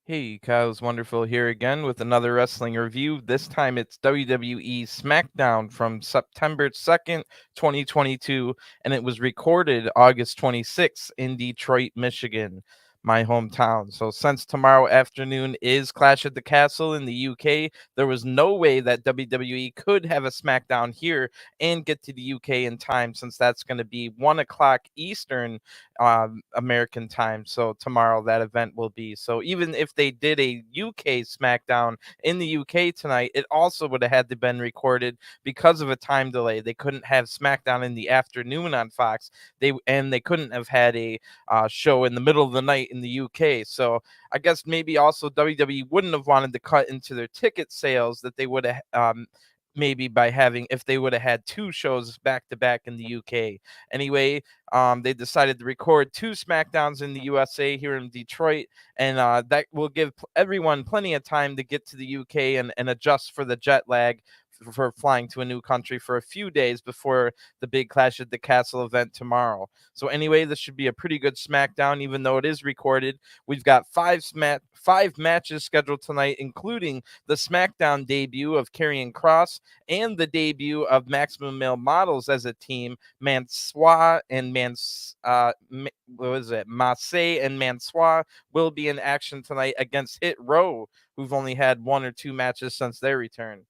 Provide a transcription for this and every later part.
Hey, Kyle's Wonderful here again with another wrestling review. This time it's WWE Smackdown from September 2nd, 2022, and it was recorded August 26th in Detroit, Michigan, my hometown. So, since tomorrow afternoon is Clash at the Castle in the UK, there was no way that WWE could have a Smackdown here and get to the UK in time, since that's going to be 1 o'clock Eastern American time. So tomorrow that event will be. So even if they did a UK SmackDown in the UK tonight, it also would have had to been recorded because of a time delay. They couldn't have SmackDown in the afternoon on Fox. They couldn't have had a show in the middle of the night in the UK. So I guess maybe also WWE wouldn't have wanted to cut into their ticket sales that they would have. Maybe by having if they would have had two shows back to back in the UK. Anyway, they decided to record two SmackDowns in the USA here in Detroit, and that will give everyone plenty of time to get to the UK and adjust for the jet lag for flying to a new country for a few days before the big Clash at the Castle event tomorrow. So anyway, this should be a pretty good SmackDown, even though it is recorded. We've got five matches scheduled tonight, including the SmackDown debut of Karrion Kross and the debut of Maximum Male Models as a team, ma.ce and ma.ce and ma.soor will be in action tonight against Hit Row, who've only had one or two matches since their return.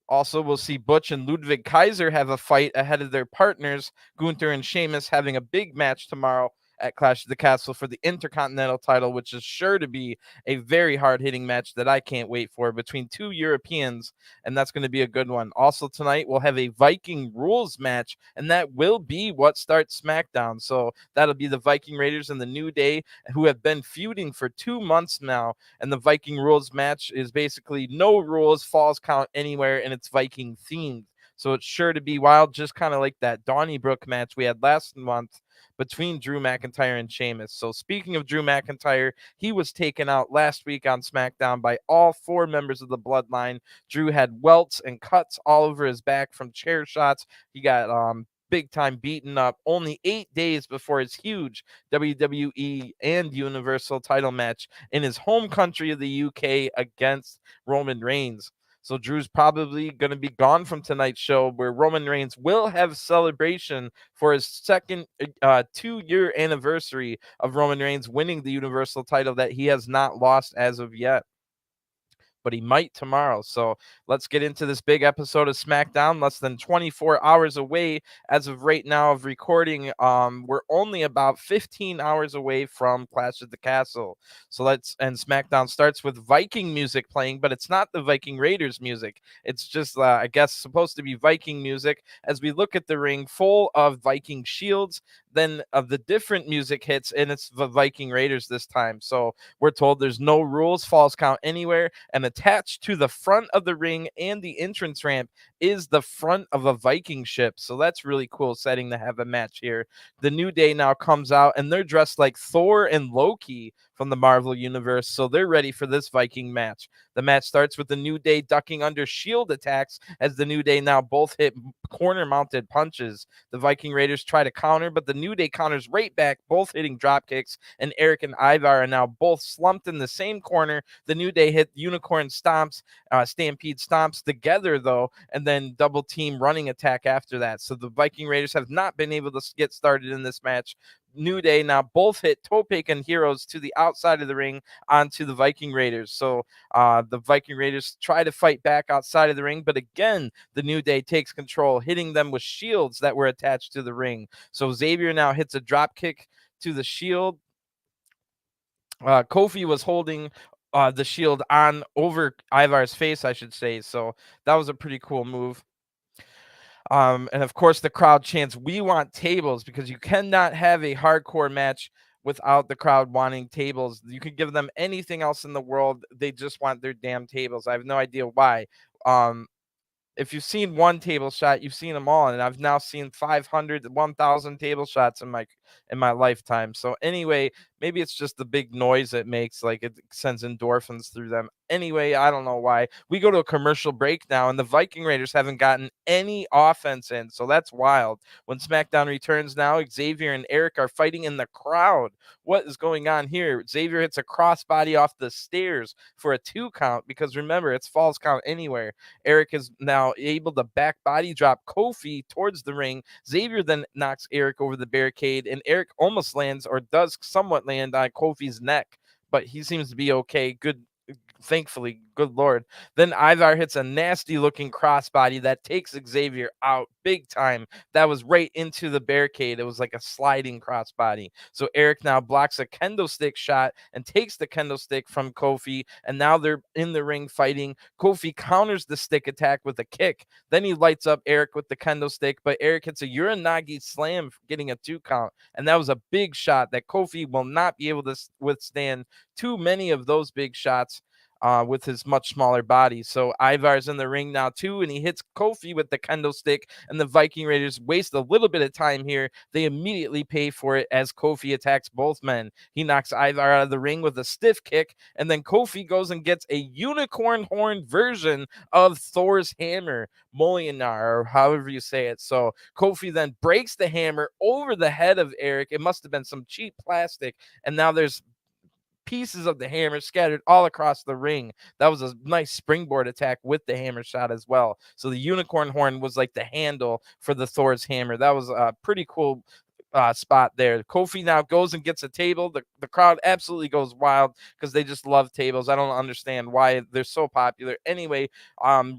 Also, we'll see Butch and Ludwig Kaiser have a fight ahead of their partners, Gunter and Sheamus, having a big match tomorrow at Clash of the Castle for the Intercontinental title, which is sure to be a very hard-hitting match that I can't wait for between two Europeans, and that's going to be a good one. Also tonight, we'll have a Viking rules match, and that will be what starts SmackDown. So that'll be the Viking Raiders and the New Day, who have been feuding for 2 months now, and the Viking rules match is basically no rules, falls count anywhere, and it's Viking themed. So it's sure to be wild, just kind of like that Donnybrook match we had last month between Drew McIntyre and Sheamus. So speaking of Drew McIntyre, he was taken out last week on SmackDown by all four members of the Bloodline. Drew had welts and cuts all over his back from chair shots. He got big time beaten up only 8 days before his huge WWE and Universal title match in his home country of the UK against Roman Reigns. So Drew's probably going to be gone from tonight's show, where Roman Reigns will have celebration for his second 2-year anniversary of Roman Reigns winning the Universal title that he has not lost as of yet, but he might tomorrow. So let's get into this big episode of SmackDown. Less than 24 hours away as of right now of recording. We're only about 15 hours away from Clash at the Castle. So SmackDown starts with Viking music playing, but it's not the Viking Raiders music. It's just, I guess, supposed to be Viking music as we look at the ring full of Viking shields. Then of the different music hits, and it's the Viking Raiders this time. So we're told there's no rules, falls count anywhere, and attached to the front of the ring and the entrance ramp is the front of a Viking ship. So that's really cool setting to have a match here. The New Day now comes out, and they're dressed like Thor and Loki from the Marvel Universe, so they're ready for this Viking match. The match starts with the New Day ducking under shield attacks as the New Day now both hit corner-mounted punches. The Viking Raiders try to counter, but the New Day counters right back, both hitting drop kicks, and Erik and Ivar are now both slumped in the same corner. The New Day hit unicorn stomps, stampede stomps together, though, and then double team running attack after that. So the Viking Raiders have not been able to get started in this match. New Day now both hit tope and heroes to the outside of the ring onto the Viking Raiders. So the Viking Raiders try to fight back outside of the ring, but again, the New Day takes control, hitting them with shields that were attached to the ring. So Xavier now hits a drop kick to the shield. Kofi was holding the shield on over Ivar's face, I should say. So that was a pretty cool move. And of course, the crowd chants, "We want tables," because you cannot have a hardcore match without the crowd wanting tables. You could give them anything else in the world. They just want their damn tables. I have no idea why. If you've seen one table shot, you've seen them all. And I've now seen 500, 1,000 table shots in my in my lifetime. So anyway, maybe it's just the big noise it makes, like it sends endorphins through them. Anyway, I don't know why. We go to a commercial break now, and the Viking Raiders haven't gotten any offense in, so that's wild. When SmackDown returns now, Xavier and Erik are fighting in the crowd. What is going on here? Xavier hits a crossbody off the stairs for a 2 count, because remember, it's falls count anywhere. Erik is now able to back body drop Kofi towards the ring. Xavier then knocks Erik over the barricade, and Erik almost lands, or does somewhat land, on Kofi's neck, but he seems to be okay. Good, thankfully, good Lord. Then Ivar hits a nasty looking crossbody that takes Xavier out big time. That was right into the barricade. It was like a sliding crossbody. So Erik now blocks a kendo stick shot and takes the kendo stick from Kofi, and now they're in the ring fighting. Kofi counters the stick attack with a kick. Then he lights up Erik with the kendo stick, but Erik hits a Uranagi slam, getting a 2 count, and that was a big shot that Kofi will not be able to withstand too many of those big shots with his much smaller body. So Ivar's in the ring now too, and he hits Kofi with the kendo stick, and the Viking Raiders waste a little bit of time here. They immediately pay for it as Kofi attacks both men. He knocks Ivar out of the ring with a stiff kick, and then Kofi goes and gets a unicorn horn version of Thor's hammer, Mjolnir, or however you say it. So Kofi then breaks the hammer over the head of Erik. It must have been some cheap plastic, and now there's pieces of the hammer scattered all across the ring. That was a nice springboard attack with the hammer shot as well. So the unicorn horn was like the handle for the Thor's hammer. That was a pretty cool spot there. Kofi now goes and gets a table. The crowd absolutely goes wild because they just love tables. I don't understand why they're so popular. Anyway,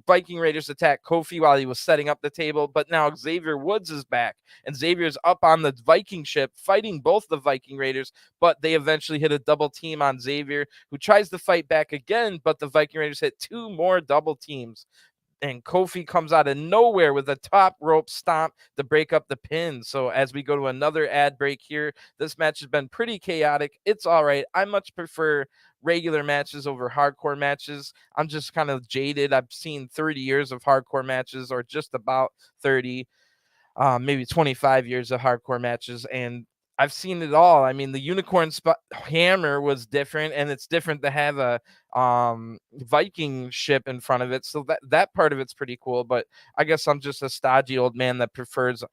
Viking Raiders attack Kofi while he was setting up the table, but now Xavier Woods is back, and Xavier's up on the Viking ship fighting both the Viking Raiders, but they eventually hit a double team on Xavier, who tries to fight back again, but the Viking Raiders hit 2 more double teams. And Kofi comes out of nowhere with a top rope stomp to break up the pin. So as we go to another ad break here, this match has been pretty chaotic. It's all right. I much prefer regular matches over hardcore matches. I'm just kind of jaded. I've seen 30 years of hardcore matches, or just about 30, maybe 25 years of hardcore matches, and I've seen it all. I mean, the unicorn hammer was different, and it's different to have a Viking ship in front of it. So that part of it's pretty cool. But I guess I'm just a stodgy old man that prefers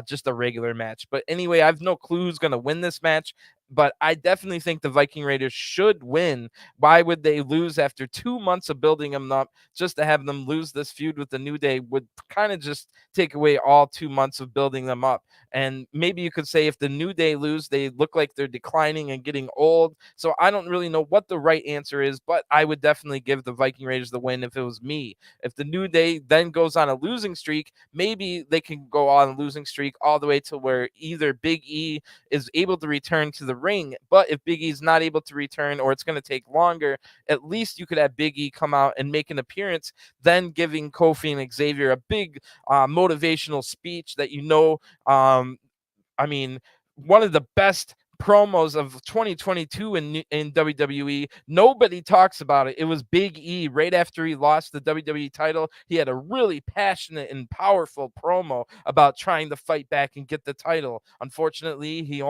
just a regular match. But anyway, I have no clue who's going to win this match, but I definitely think the Viking Raiders should win. Why would they lose after 2 months of building them up? Just to have them lose this feud with the New Day would kind of just take away all 2 months of building them up. And maybe you could say if the New Day lose, they look like they're declining and getting old. So I don't really know what the right answer is, but I would definitely give the Viking Raiders the win if it was me. If the New Day then goes on a losing streak, maybe they can go on a losing streak all the way to where either Big E is able to return to the ring. But if Big E is not able to return, or it's going to take longer, at least you could have Big E come out and make an appearance, then giving Kofi and Xavier a big motivational speech that I mean, one of the best promos of 2022 in WWE. Nobody talks about it. It was Big E right after he lost the WWE title. He had a really passionate and powerful promo about trying to fight back and get the title. Unfortunately, he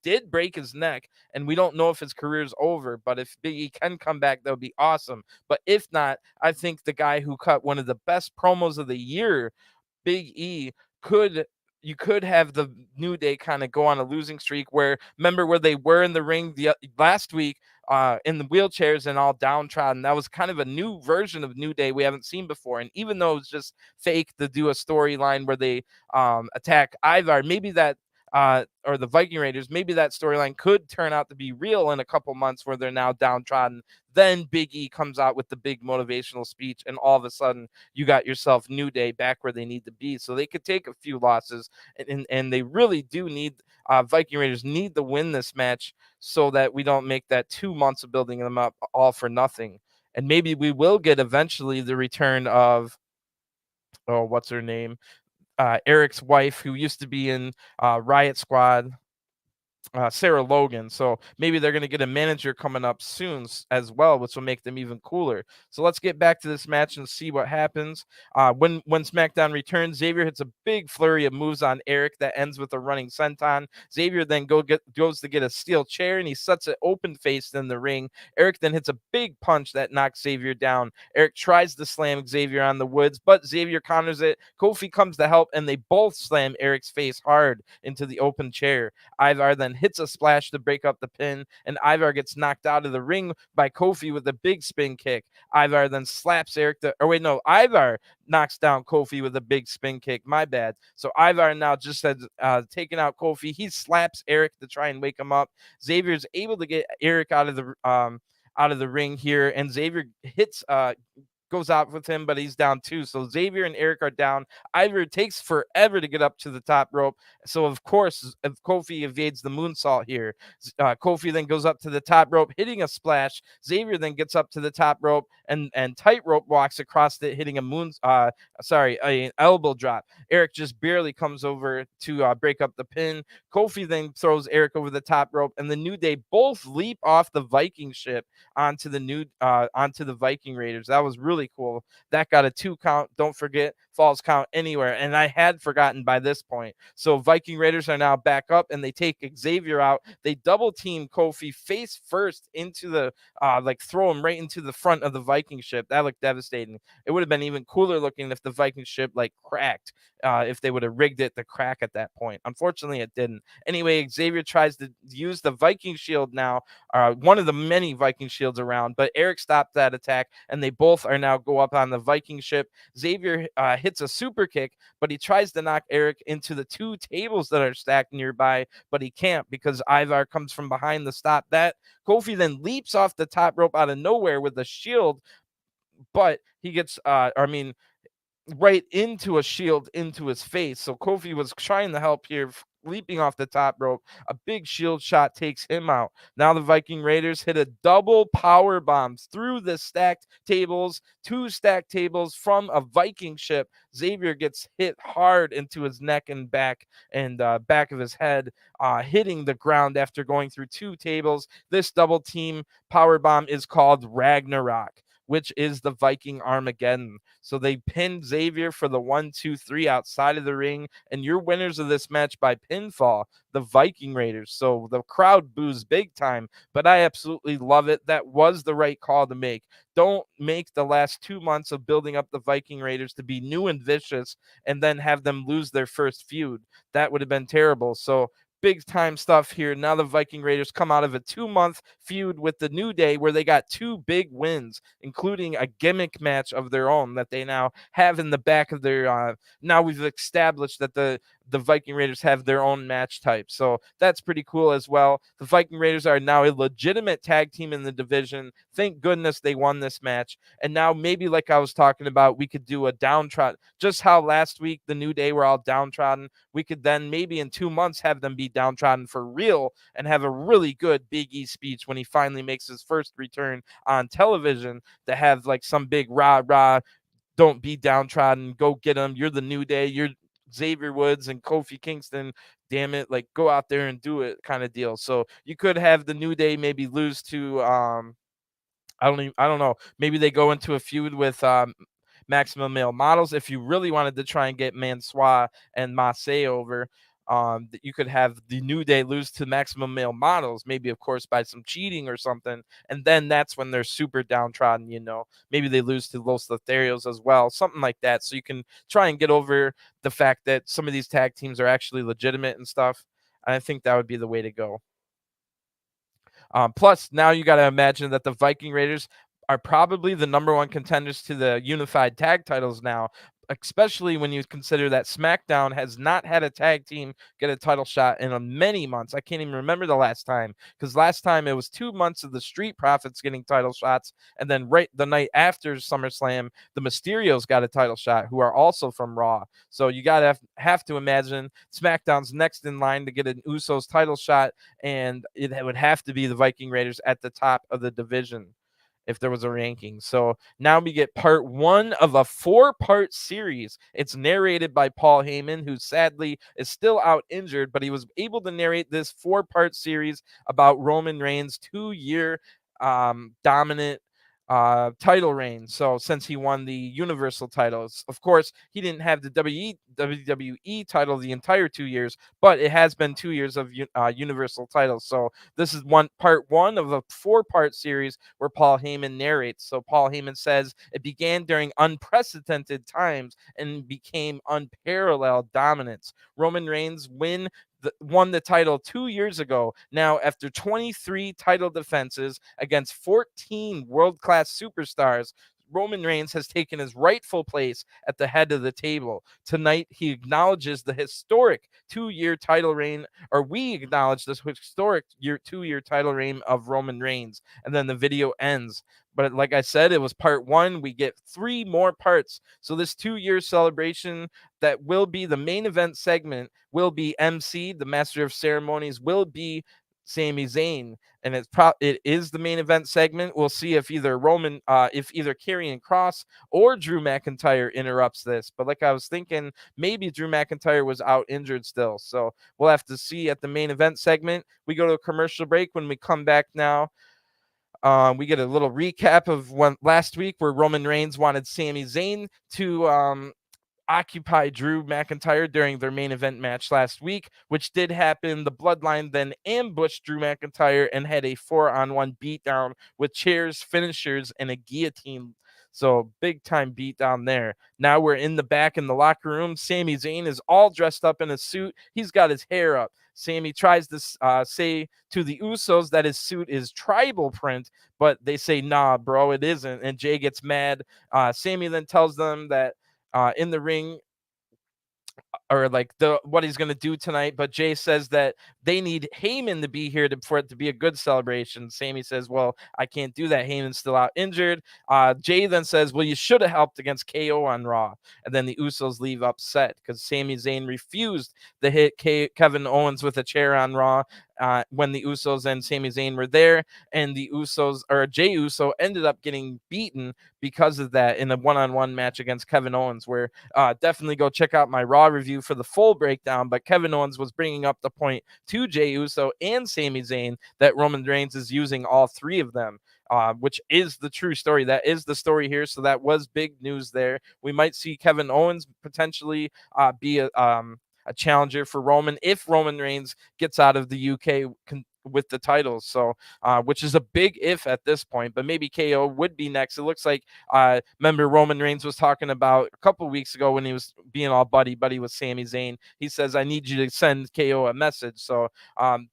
did break his neck, and we don't know if his career is over. But if Big E can come back, that would be awesome. But if not, I think the guy who cut one of the best promos of the year, Big E, you could have the New Day kind of go on a losing streak, where remember where they were in the ring last week in the wheelchairs and all downtrodden. That was kind of a new version of New Day we haven't seen before. And even though it was just fake to do a storyline where they attack Ivar, maybe that or the Viking Raiders, maybe that storyline could turn out to be real in a couple months, where they're now downtrodden. Then Big E comes out with the big motivational speech, and all of a sudden you got yourself New Day back where they need to be. So they could take a few losses, and they really do need Viking Raiders need to win this match, so that we don't make that 2 months of building them up all for nothing. And maybe we will get eventually the return of, oh, what's her name? Erik's wife, who used to be in Riot Squad. Sarah Logan. So maybe they're going to get a manager coming up soon as well, which will make them even cooler. So let's get back to this match and see what happens. When SmackDown returns, Xavier hits a big flurry of moves on Erik that ends with a running senton. Xavier then goes to get a steel chair, and he sets it open faced in the ring. Erik then hits a big punch that knocks Xavier down. Erik tries to slam Xavier on the woods, but Xavier counters it. Kofi comes to help, and they both slam Erik's face hard into the open chair. Ivar then hits a splash to break up the pin, and Ivar gets knocked out of the ring by Kofi with a big spin kick. Ivar then slaps Ivar knocks down Kofi with a big spin kick. My bad. So Ivar now just has taken out Kofi. He slaps Erik to try and wake him up. Xavier's able to get Erik out of the ring here, and Xavier goes out with him, but he's down too. So Xavier and Erik are down. Ivar takes forever to get up to the top rope. So, of course, if Kofi evades the moonsault here, Kofi then goes up to the top rope, hitting a splash. Xavier then gets up to the top rope and tightrope walks across it, hitting an elbow drop. Erik just barely comes over to break up the pin. Kofi then throws Erik over the top rope, and the New Day both leap off the Viking ship onto the Viking Raiders. That was really cool. That got a 2 count. Don't forget, falls count anywhere. And I had forgotten by this point. So Viking Raiders are now back up, and they take Xavier out. They double team Kofi face first into the throw him right into the front of the Viking ship. That looked devastating. It would have been even cooler looking if the Viking ship cracked. If they would have rigged it to crack at that point. Unfortunately, it didn't. Anyway, Xavier tries to use the Viking shield now, one of the many Viking shields around, but Erik stopped that attack, and they both are now go up on the Viking ship. Xavier hits a super kick, but he tries to knock Erik into the 2 tables that are stacked nearby, but he can't because Ivar comes from behind to stop that. Kofi then leaps off the top rope out of nowhere with a shield, but he gets, right into a shield into his face. So Kofi was trying to help here, leaping off the top rope. A big shield shot takes him out. Now the Viking Raiders hit a double power bombs through the stacked tables, 2 stacked tables from a Viking ship. Xavier gets hit hard into his neck and back back of his head, hitting the ground after going through 2 tables. This double team power bomb is called Ragnarok, which is the Viking Armageddon. So they pinned Xavier for the 1, 2, 3 outside of the ring, and your winners of this match by pinfall, the Viking Raiders. So the crowd boos big time, but I absolutely love it. That was the right call to make. Don't make the last 2 months of building up the Viking Raiders to be new and vicious and then have them lose their first feud. That would have been terrible. So big time stuff here. Now the Viking Raiders come out of a 2-month feud with the New Day where they got 2 big wins, including a gimmick match of their own that they now have in the back of their now we've established that the Viking Raiders have their own match type. So that's pretty cool as well. The Viking Raiders are now a legitimate tag team in the division. Thank goodness they won this match. And now maybe like I was talking about, we could do a downtrodden, just how last week the New Day were all downtrodden. We could then maybe in 2 months have them be downtrodden for real and have a really good Big E speech when he finally makes his first return on television to have some big rah, don't be downtrodden, go get them. You're the New Day. You're Xavier Woods and Kofi Kingston. Damn it, go out there and do it kind of deal. So you could have the New Day maybe lose to I don't know. Maybe they go into a feud with Maximum Male Models. If you really wanted to try and get ma.ce and ma.ce over, you could have the New Day lose to Maximum Male Models, maybe of course by some cheating or something, and then that's when they're super downtrodden. Maybe they lose to Los Lotharios as well, something like that. So you can try and get over the fact that some of these tag teams are actually legitimate and stuff. I think that would be the way to go. Plus, now you got to imagine that the Viking Raiders are probably the number 1 contenders to the unified tag titles now, especially when you consider that SmackDown has not had a tag team get a title shot in many months. I can't even remember the last time, because last time it was 2 months of the Street Profits getting title shots, and then right the night after SummerSlam, the Mysterios got a title shot, who are also from Raw. So you gotta have to imagine SmackDown's next in line to get an Usos title shot, and it would have to be the Viking Raiders at the top of the division. if there was a ranking. So now we get part 1 of a 4-part series. It's narrated by Paul Heyman, who sadly is still out injured, but he was able to narrate this 4-part series about Roman Reigns' 2-year dominant title reign. So since he won the Universal titles, of course, he didn't have the WWE title the entire 2 years, but it has been 2 years of Universal titles. So this is part one of a 4-part series where Paul Heyman narrates. So Paul Heyman says it began during unprecedented times and became unparalleled dominance. Roman Reigns won the title 2 years ago. Now, after 23 title defenses against 14 world-class superstars, Roman Reigns has taken his rightful place at the head of the table. Tonight, he acknowledges the historic 2-year title reign, or we acknowledge this historic 2-year title reign of Roman Reigns. And then the video ends. But like I said, it was part 1. We get 3 more parts. So this 2-year celebration that will be the main event segment will be MC, the Master of Ceremonies, will be Sami Zayn, and it is the main event segment. We'll see if either Karrion Kross or Drew McIntyre interrupts this. But like I was thinking, maybe Drew McIntyre was out injured still. So we'll have to see at the main event segment. We go to a commercial break. When we come back now, we get a little recap of last week where Roman Reigns wanted Sami Zayn to occupy Drew McIntyre during their main event match last week, which did happen. The Bloodline then ambushed Drew McIntyre and had a 4-on-1 beatdown with chairs, finishers, and a guillotine. So big time beatdown there. Now we're in the back in the locker room. Sami Zayn is all dressed up in a suit. He's got his hair up. Sami tries to say to the Usos that his suit is tribal print, but they say, nah, bro, it isn't. And Jay gets mad. Sami then tells them that in the ring, or like what he's going to do tonight. But Jay says that they need Heyman to be here for it to be a good celebration. Sami says, well, I can't do that. Heyman's still out injured. Jay then says, well, you should have helped against KO on Raw. And then the Usos leave upset because Sami Zayn refused to hit Kevin Owens with a chair on Raw when the Usos and Sami Zayn were there. And the Usos, or Jay Uso, ended up getting beaten because of that in a 1-on-1 match against Kevin Owens, where definitely go check out my Raw review for the full breakdown. But Kevin Owens was bringing up the point to Jay Uso and Sami Zayn that Roman Reigns is using all 3 of them, which is the true story. That is the story here. So that was big news there. We might see Kevin Owens potentially be a challenger for Roman if Roman Reigns gets out of the UK with the titles. So which is a big if at this point, but maybe KO would be next. It looks like remember Roman Reigns was talking about a couple weeks ago when he was being all buddy with Sami Zayn. He says, I need you to send KO a message. So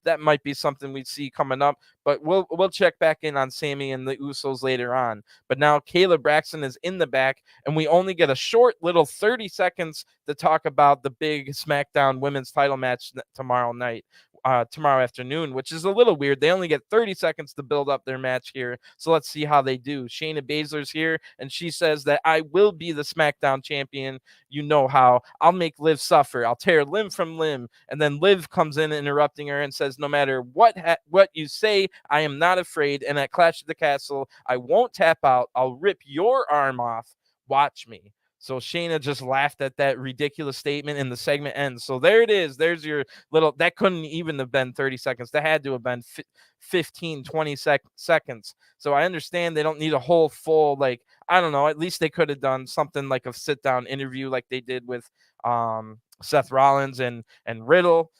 that might be something we see coming up, but we'll check back in on Sami and the Usos later on. But now Kayla Braxton is in the back, and we only get a short little 30 seconds to talk about the big SmackDown women's title match tomorrow afternoon, which is a little weird. They only get 30 seconds to build up their match here. So let's see how they do. Shayna Baszler's here, and she says that I will be the SmackDown champion. You know how. I'll make Liv suffer. I'll tear limb from limb. And then Liv comes in interrupting her and says, no matter what you say, I am not afraid. And at Clash of the Castle, I won't tap out. I'll rip your arm off. Watch me. So Shayna just laughed at that ridiculous statement and the segment ends. So there it is. There's your little, that couldn't even have been 30 seconds. That had to have been 15, 20 seconds. So I understand they don't need a whole full, like, I don't know, at least they could have done something like a sit down interview like they did with Seth Rollins and Riddle.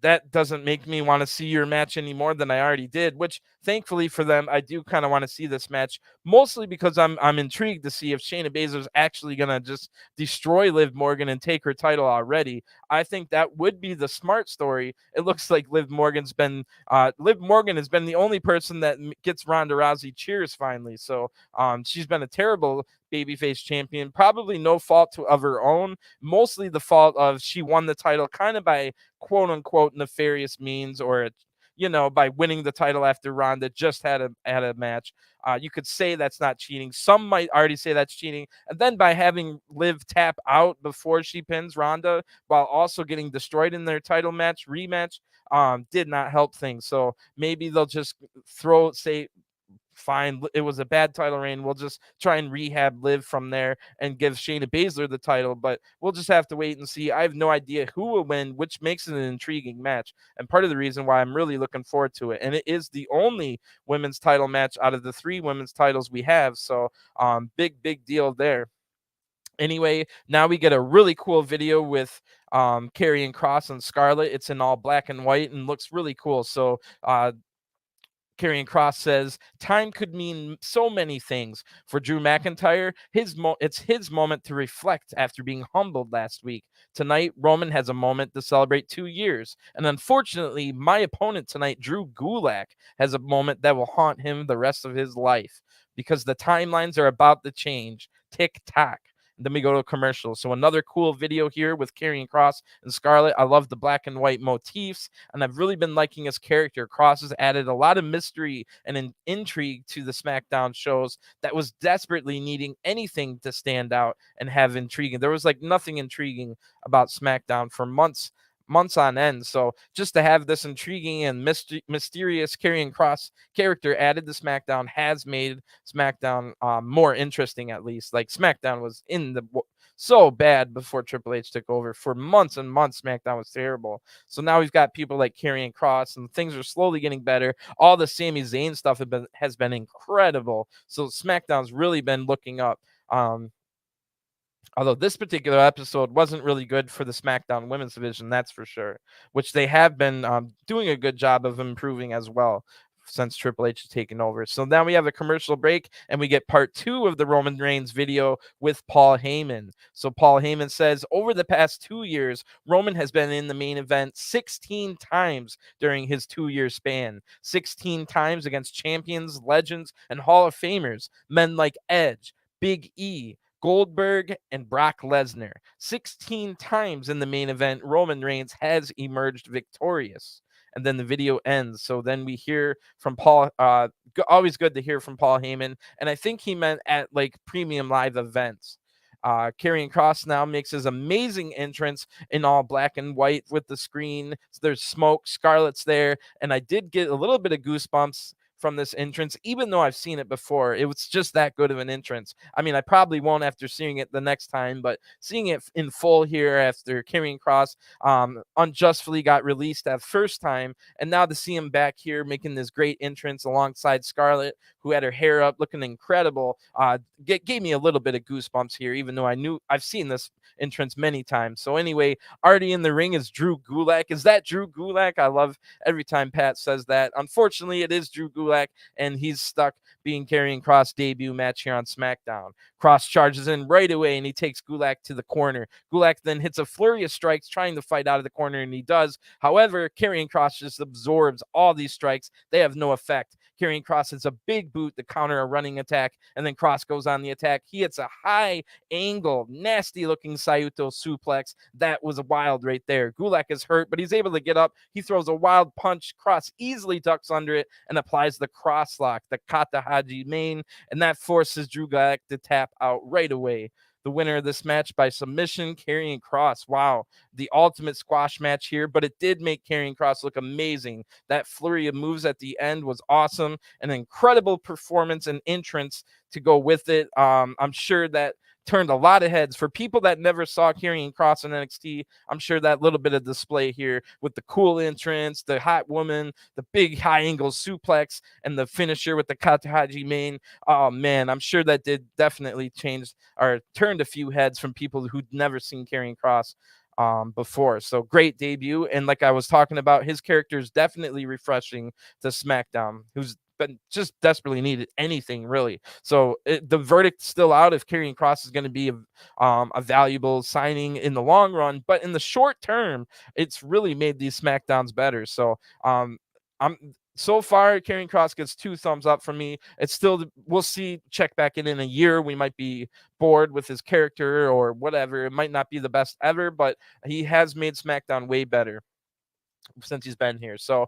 That doesn't make me want to see your match any more than I already did, which thankfully for them, I do kind of want to see this match, mostly because I'm intrigued to see if Shayna Baszler's actually going to just destroy Liv Morgan and take her title already. I think that would be the smart story. It looks like Liv Morgan has been the only person that gets Ronda Rousey cheers finally. So she's been a terrible babyface champion, probably no fault of her own, mostly the fault of she won the title kind of by quote unquote nefarious means, or by winning the title after Ronda just had a match. You could say that's not cheating. Some might already say that's cheating. And then by having Liv tap out before she pins Ronda while also getting destroyed in their title rematch, did not help things. So maybe they'll just fine. It was a bad title reign. We'll just try and rehab Liv from there and give Shayna Baszler the title, but we'll just have to wait and see. I have no idea who will win, which makes it an intriguing match, and part of the reason why I'm really looking forward to it. And it is the only women's title match out of the 3 women's titles we have, so big deal there. Anyway, now we get a really cool video with Karrion Kross and Scarlett. It's in all black and white and looks really cool. So Karrion Kross says, time could mean so many things. For Drew McIntyre, it's his moment to reflect after being humbled last week. Tonight, Roman has a moment to celebrate 2 years. And unfortunately, my opponent tonight, Drew Gulak, has a moment that will haunt him the rest of his life because the timelines are about to change. Tick-tock. Then we go to a commercial. So another cool video here with Karrion Kross and Scarlett. I love the black and white motifs, and I've really been liking his character. Kross has added a lot of mystery and intrigue to the SmackDown shows that was desperately needing anything to stand out and have intriguing. There was like nothing intriguing about SmackDown for months on end. So just to have this intriguing and mysterious Karrion Kross character added to SmackDown has made SmackDown more interesting, at least. Like SmackDown was so bad before Triple H took over. For months and months, SmackDown was terrible. So now we've got people like Karrion Kross, and things are slowly getting better. All the Sami Zayn stuff has been incredible. So SmackDown's really been looking up. Although this particular episode wasn't really good for the SmackDown women's division, that's for sure, which they have been doing a good job of improving as well since Triple H has taken over. So now we have a commercial break, and we get part 2 of the Roman Reigns video with Paul Heyman. So Paul Heyman says, over the past 2 years, Roman has been in the main event 16 times during his 2-year span. 16 times against champions, legends, and Hall of Famers, men like Edge, Big E, Goldberg, and Brock Lesnar. 16 times in the main event, Roman Reigns has emerged victorious. And then the video ends. So then we hear from Paul. Always good to hear from Paul Heyman. And I think he meant at like premium live events. Karrion Kross now makes his amazing entrance in all black and white with the screen. So there's smoke. Scarlett's there. And I did get a little bit of goosebumps from this entrance, even though I've seen it before. It was just that good of an entrance. I mean, I probably won't after seeing it the next time, but seeing it in full here after Karrion Kross unjustly got released that first time, and now to see him back here making this great entrance alongside Scarlett, who had her hair up looking incredible, gave me a little bit of goosebumps here, even though I've seen this entrance many times. So anyway, already in the ring is Drew Gulak. Is that Drew Gulak? I love every time Pat says that. Unfortunately, it is Drew Gulak, and he's stuck being Karrion Kross' debut match here on SmackDown. Kross charges in right away, and he takes Gulak to the corner. Gulak then hits a flurry of strikes trying to fight out of the corner, and he does. However, Karrion Kross just absorbs all these strikes. They have no effect. Karrion Kross hits a big boot to counter a running attack, and then Kross goes on the attack. He hits a high angle, nasty looking Saito suplex. That was wild right there. Gulak is hurt, but he's able to get up. He throws a wild punch. Kross easily ducks under it and applies the cross lock, the Kata Haji main, and that forces Drew Gulak to tap out right away. The winner of this match by submission, Karrion Kross. Wow, the ultimate squash match here, but it did make Karrion Kross look amazing. That flurry of moves at the end was awesome. An incredible performance and entrance to go with it. I'm sure that turned a lot of heads. For people that never saw Karrion Kross in NXT, I'm sure that little bit of display here with the cool entrance, the hot woman, the big high angle suplex, and the finisher with the Katahaji main. Oh man, I'm sure that did definitely change or turned a few heads from people who'd never seen Karrion Kross before. So great debut. And like I was talking about, his character is definitely refreshing to SmackDown, who's been just desperately needed anything really. So the verdict's still out if Karrion Kross is going to be a valuable signing in the long run, but in the short term, it's really made these SmackDowns better. So I'm so far, Karrion Kross gets 2 thumbs up from me. It's still, we'll see, check back in a year. We might be bored with his character or whatever. It might not be the best ever, but he has made SmackDown way better since he's been here. So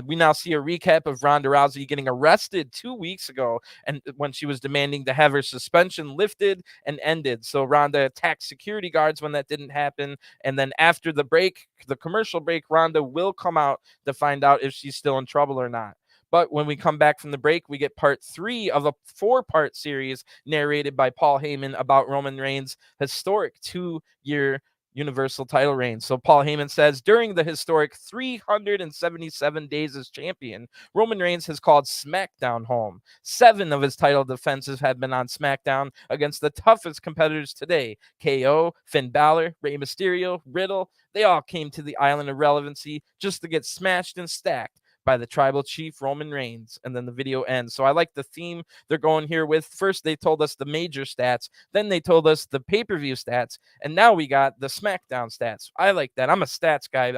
we now see a recap of Ronda Rousey getting arrested 2 weeks ago, and when she was demanding to have her suspension lifted and ended. So Ronda attacked security guards when that didn't happen, and then after the break, the commercial break, Ronda will come out to find out if she's still in trouble or not. But when we come back from the break, we get part 3 of a 4-part series narrated by Paul Heyman about Roman Reigns' historic 2-year Universal title reign. So Paul Heyman says, during the historic 377 days as champion, Roman Reigns has called SmackDown home. 7 of his title defenses have been on SmackDown against the toughest competitors today: KO, Finn Balor, Rey Mysterio, Riddle. They all came to the island of relevancy just to get smashed and stacked by the tribal chief Roman Reigns. And then the video ends. So I like the theme they're going here with. First, they told us the major stats. Then they told us the pay-per-view stats. And now we got the SmackDown stats. I like that. I'm a stats guy.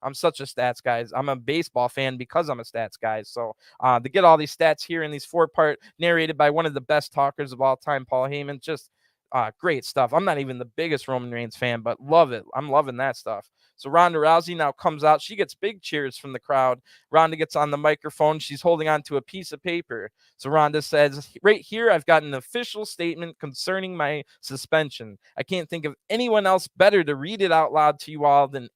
I'm such a stats guy. I'm a baseball fan because I'm a stats guy. So to get all these stats here in these 4-part narrated by one of the best talkers of all time, Paul Heyman, just great stuff. I'm not even the biggest Roman Reigns fan, but love it. I'm loving that stuff. So Ronda Rousey now comes out. She gets big cheers from the crowd. Ronda gets on the microphone. She's holding on to a piece of paper. So Ronda says, right here, I've got an official statement concerning my suspension. I can't think of anyone else better to read it out loud to you all than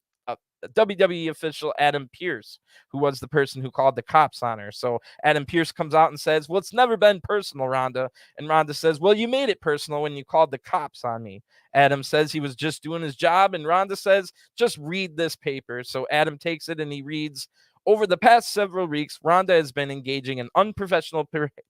WWE official Adam Pearce, who was the person who called the cops on her. So Adam Pearce comes out and says, well, it's never been personal, Ronda. And Ronda says, well, you made it personal when you called the cops on me. Adam says he was just doing his job. And Ronda says, just read this paper. So Adam takes it and he reads, over the past several weeks, Ronda has been engaging in unprofessional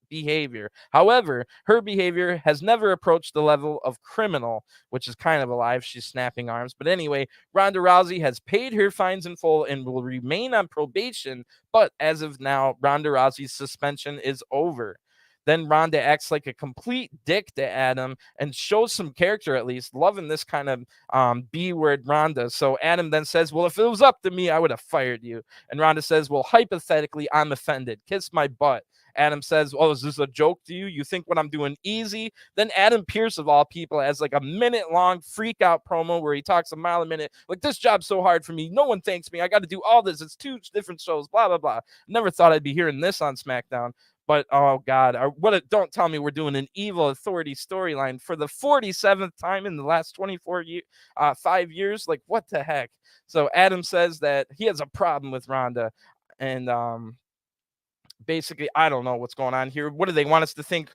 behavior. However, her behavior has never approached the level of criminal, which is kind of alive. She's snapping arms. But anyway, Ronda Rousey has paid her fines in full and will remain on probation. But as of now, Ronda Rousey's suspension is over. Then Ronda acts like a complete dick to Adam and shows some character, at least. Loving this kind of B-word Ronda. So Adam then says, well, if it was up to me, I would have fired you. And Ronda says, well, hypothetically, I'm offended. Kiss my butt. Adam says, oh, is this a joke to you? You think what I'm doing easy? Then Adam Pearce, of all people, has like a minute-long freak-out promo where he talks a mile a minute. Like, this job's so hard for me. No one thanks me. I got to do all this. It's 2 different shows, blah, blah, blah. Never thought I'd be hearing this on SmackDown. But, oh, God, don't tell me we're doing an evil authority storyline for the 47th time in the last 5 years. Like, what the heck? So Adam says that he has a problem with Ronda. And basically, I don't know what's going on here. What do they want us to think?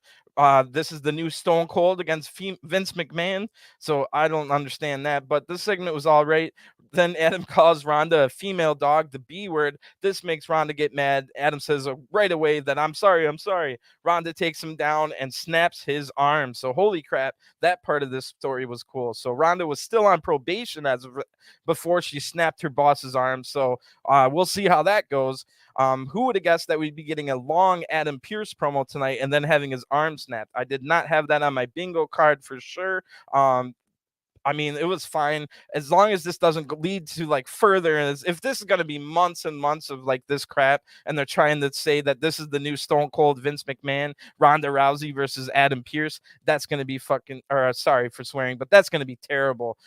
This is the new Stone Cold against Vince McMahon. So I don't understand that. But this segment was all right. Then Adam calls Ronda a female dog, the B word. This makes Ronda get mad. Adam says right away that I'm sorry. Ronda takes him down and snaps his arm. So holy crap, that part of this story was cool. So Ronda was still on probation as of before she snapped her boss's arm. So we'll see how that goes. Who would have guessed that we'd be getting a long Adam Pearce promo tonight and then having his arm snapped? I did not have that on my bingo card for sure. I mean, it was fine as long as this doesn't lead to like further. If this is going to be months and months of like this crap, and they're trying to say that this is the new Stone Cold Vince McMahon, Ronda Rousey versus Adam Pearce, that's going to be sorry for swearing, but that's going to be terrible.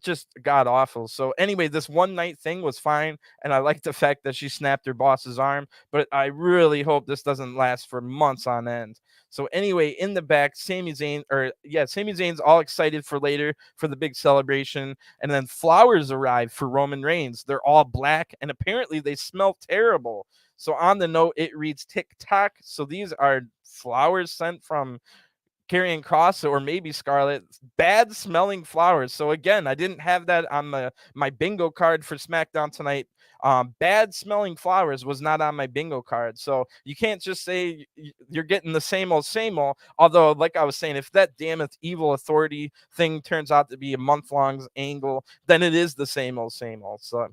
Just god awful. So anyway, this one night thing was fine, and I like the fact that she snapped her boss's arm, but I really hope this doesn't last for months on end. So anyway, in the back, Sami Zayn's all excited for later for the big celebration, and then flowers arrive for Roman Reigns. They're all black, and apparently they smell terrible. So on the note, it reads TikTok. So these are flowers sent from Karrion Kross or maybe Scarlett, bad smelling flowers. So again, I didn't have that on my bingo card for SmackDown tonight. Bad smelling flowers was not on my bingo card. So you can't just say you're getting the same old. Although, like I was saying, if that damneth evil authority thing turns out to be a month-long angle, then it is the same old. So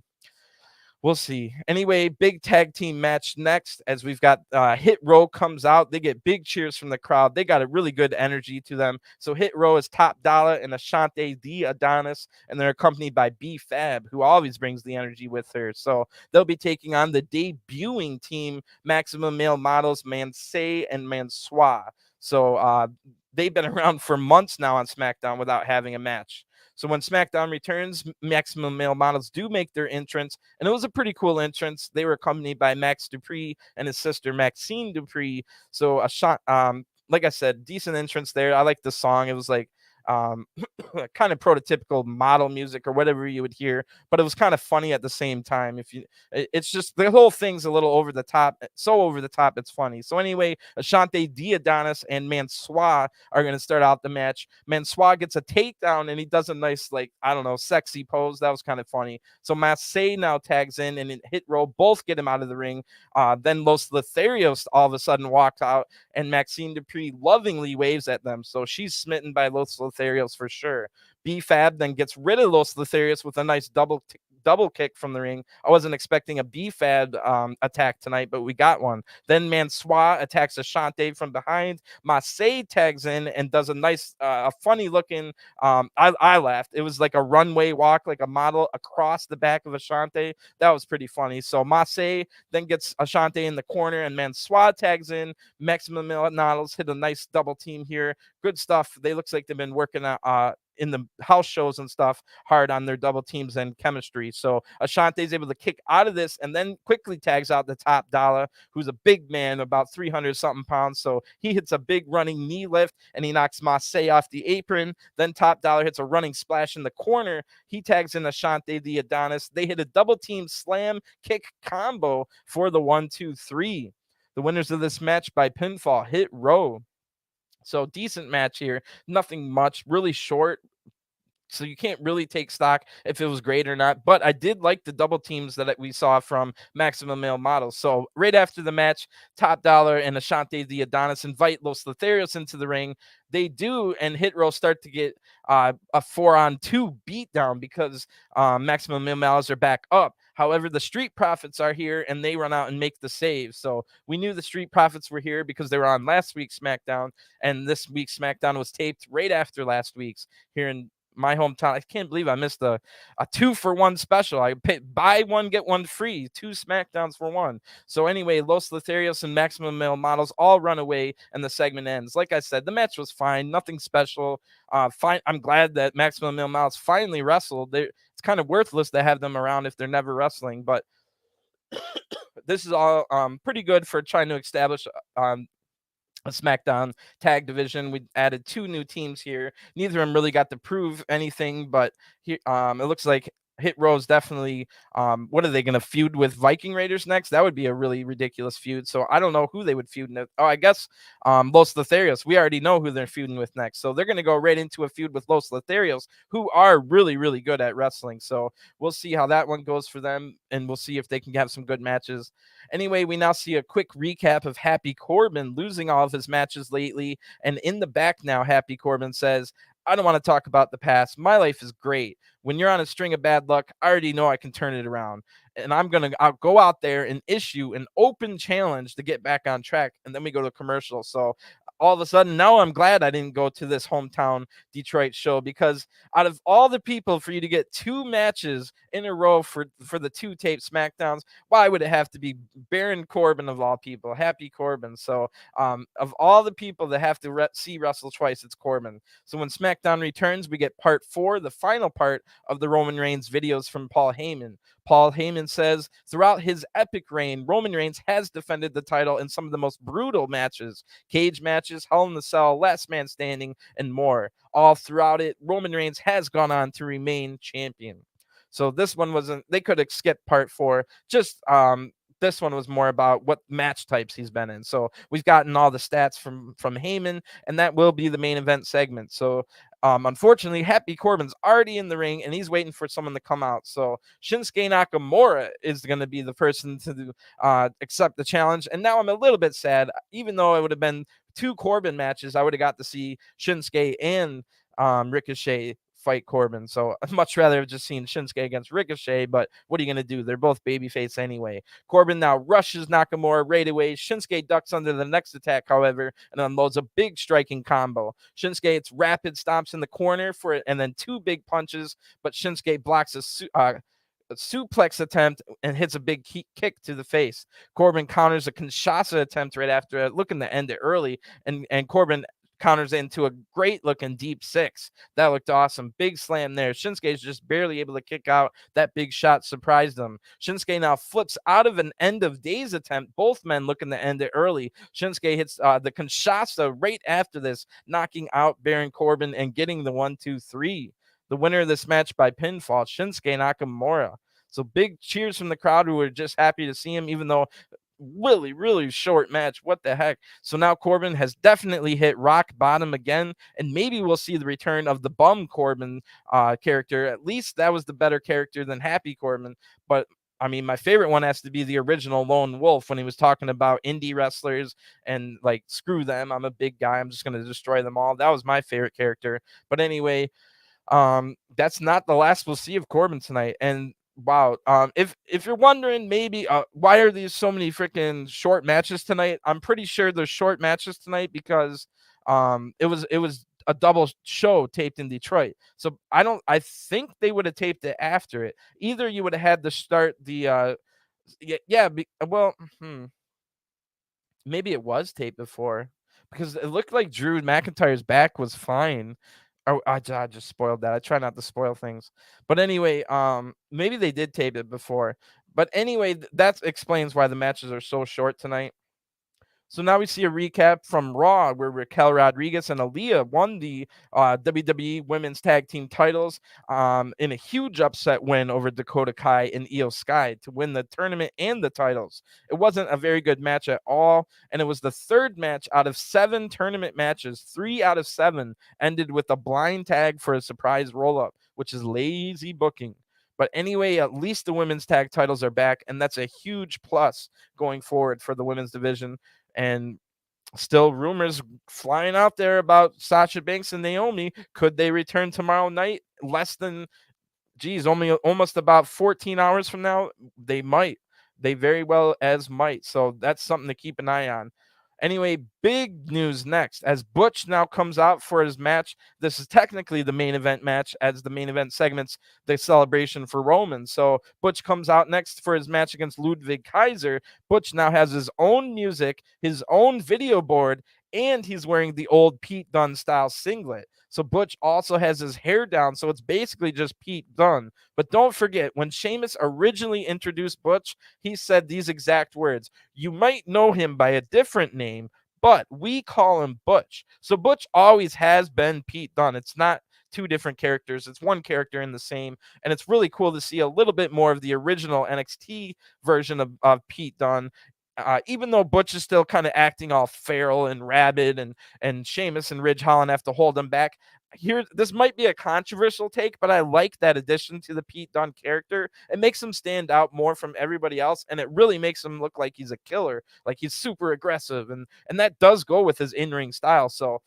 we'll see. Anyway, big tag team match next as we've got Hit Row comes out. They get big cheers from the crowd. They got a really good energy to them. So Hit Row is Top Dolla and Ashante Adonis, and they're accompanied by B-Fab, who always brings the energy with her. So they'll be taking on the debuting team, Maximum Male Models, ma.ce and man.soor. So they've been around for months now on SmackDown without having a match. So when SmackDown returns, Maximum Male Models do make their entrance, and it was a pretty cool entrance. They were accompanied by Max Dupree and his sister Maxine Dupree. So like I said, decent entrance there. I like the song. It was like kind of prototypical model music or whatever you would hear, but it was kind of funny at the same time. It's just the whole thing's a little over the top, so over the top it's funny. So anyway, Ashante Adonis and ma.ce are going to start out the match. ma.ce gets a takedown and he does a nice, like, I don't know, sexy pose. That was kind of funny. So ma.ce now tags in and in Hit Row both get him out of the ring. Then Los Lotharios all of a sudden walked out and Maxine Dupree lovingly waves at them. So she's smitten by Los Lotharios for sure. B-Fab then gets rid of Los Lotharios with a nice double kick from the ring. I wasn't expecting a B-Fab attack tonight, but we got one. Then ma.ce attacks Ashante from behind. ma.ce tags in and does a nice, a funny looking, I laughed. It was like a runway walk, like a model across the back of Ashante. That was pretty funny. So ma.ce then gets Ashante in the corner and ma.ce tags in. Maximum Models hit a nice double team here. Good stuff. They looks like they've been working in the house shows and stuff hard on their double teams and chemistry. So Ashante's able to kick out of this and then quickly tags out the Top Dolla, who's a big man, about 300 something pounds. So he hits a big running knee lift and he knocks ma.ce off the apron. Then Top Dolla hits a running splash in the corner. He tags in Ashante Adonis. They hit a double team slam kick combo for the 1-2-3. The winners of this match by pinfall, Hit Row. So decent match here. Nothing much, really short. So you can't really take stock if it was great or not. But I did like the double teams that we saw from Maximum Male Models. So right after the match, Top Dolla and Ashante Adonis invite Los Lotharios into the ring. They do, and Hit Row start to get a 4-on-2 beatdown because Maximum Male Models are back up. However, the Street Profits are here and they run out and make the save. So we knew the Street Profits were here because they were on last week's SmackDown, and this week's SmackDown was taped right after last week's here in my hometown. I can't believe I missed a 2-for-1 special. I buy one, get one free, 2 SmackDowns for one. So anyway, Los Lotharios and Maximum Male Models all run away and the segment ends. Like I said, the match was fine, nothing special. Fine. I'm glad that Maximum Male Models finally wrestled. It's kind of worthless to have them around if they're never wrestling, but this is all pretty good for trying to establish a SmackDown tag division. We added 2 new teams here. Neither of them really got to prove anything, but here, it looks like Hit Row is definitely, what are they going to feud with Viking Raiders next? That would be a really ridiculous feud. So I don't know who they would feud with. Oh, I guess Los Lotharios. We already know who they're feuding with next. So they're going to go right into a feud with Los Lotharios, who are really, really good at wrestling. So we'll see how that one goes for them, and we'll see if they can have some good matches. Anyway, we now see a quick recap of Happy Corbin losing all of his matches lately. And in the back now, Happy Corbin says, I don't want to talk about the past. My life is great. When you're on a string of bad luck, I already know I can turn it around. And I'll go out there and issue an open challenge to get back on track. And then we go to commercial. So all of a sudden, now I'm glad I didn't go to this hometown Detroit show, because out of all the people, for you to get 2 matches in a row for the 2 taped SmackDowns, why would it have to be Baron Corbin of all people? Happy Corbin. So of all the people that have to see wrestle twice, it's Corbin. So when SmackDown returns, we get part 4, the final part of the Roman Reigns videos from Paul Heyman. Paul Heyman says, throughout his epic reign, Roman Reigns has defended the title in some of the most brutal matches, cage matches, Hell in the Cell, Last Man Standing, and more. All throughout it, Roman Reigns has gone on to remain champion. So this one wasn't, they could have skipped part 4. Just this one was more about what match types he's been in. So we've gotten all the stats from Heyman, and that will be the main event segment. So unfortunately, Happy Corbin's already in the ring, and he's waiting for someone to come out. So Shinsuke Nakamura is going to be the person to accept the challenge. And now I'm a little bit sad. Even though it would have been 2 Corbin matches, I would have got to see Shinsuke and Ricochet fight Corbin. So I'd much rather have just seen Shinsuke against Ricochet, but what are you going to do? They're both babyface anyway. Corbin now rushes Nakamura right away. Shinsuke ducks under the next attack, however, and unloads a big striking combo. Shinsuke hits rapid stomps in the corner for it, and then 2 big punches, but Shinsuke blocks a suplex attempt and hits a big kick to the face. Corbin counters a Kinshasa attempt right after it, looking to end it early, and Corbin counters into a great looking deep six. That looked awesome. Big slam there. Shinsuke is just barely able to kick out. That big shot surprised him. Shinsuke now flips out of an end of days attempt. Both men looking to end it early. Shinsuke hits the Kinshasa right after this, knocking out Baron Corbin and getting the 1-2-3. The winner of this match by pinfall, Shinsuke Nakamura. So big cheers from the crowd who were just happy to see him, even though really, really short match. What the heck? So now Corbin has definitely hit rock bottom again, and maybe we'll see the return of the bum Corbin character. At least that was the better character than Happy Corbin. But I mean, my favorite one has to be the original Lone Wolf when he was talking about indie wrestlers and like, screw them. I'm a big guy. I'm just going to destroy them all. That was my favorite character. But anyway, that's not the last we'll see of Corbin tonight. And wow, if you're wondering maybe why are these so many freaking short matches tonight, I'm pretty sure there's short matches tonight because it was a double show taped in Detroit. So I think they would have taped it after it. Either you would have had to start the maybe it was taped before, because it looked like Drew McIntyre's back was fine. Oh, I just spoiled that. I try not to spoil things. But anyway, maybe they did tape it before. But anyway, that explains why the matches are so short tonight. So now we see a recap from Raw where Raquel Rodriguez and Aaliyah won the WWE Women's Tag Team titles in a huge upset win over Dakota Kai and Io Sky to win the tournament and the titles. It wasn't a very good match at all, and it was the third match out of 7 tournament matches. 3 out of 7 ended with a blind tag for a surprise roll-up, which is lazy booking. But anyway, at least the women's tag titles are back, and that's a huge plus going forward for the women's division. And still rumors flying out there about Sasha Banks and Naomi. Could they return tomorrow night? Only almost about 14 hours from now. They might. They very well as might. So that's something to keep an eye on. Anyway, big news next as Butch now comes out for his match. This is technically the main event match, as the main event segments the celebration for Roman. So Butch comes out next for his match against Ludwig Kaiser. Butch now has his own music, his own video board, and he's wearing the old Pete Dunne style singlet. So Butch also has his hair down, so it's basically just Pete Dunne. But don't forget, when Sheamus originally introduced Butch, he said these exact words: "You might know him by a different name, but we call him Butch." So Butch always has been Pete Dunne. It's not 2 different characters. It's one character in the same. And it's really cool to see a little bit more of the original NXT version of Pete Dunne. Even though Butch is still kind of acting all feral and rabid, and Sheamus and Ridge Holland have to hold him back. This might be a controversial take, but I like that addition to the Pete Dunne character. It makes him stand out more from everybody else, and it really makes him look like he's a killer, like he's super aggressive, and that does go with his in-ring style. So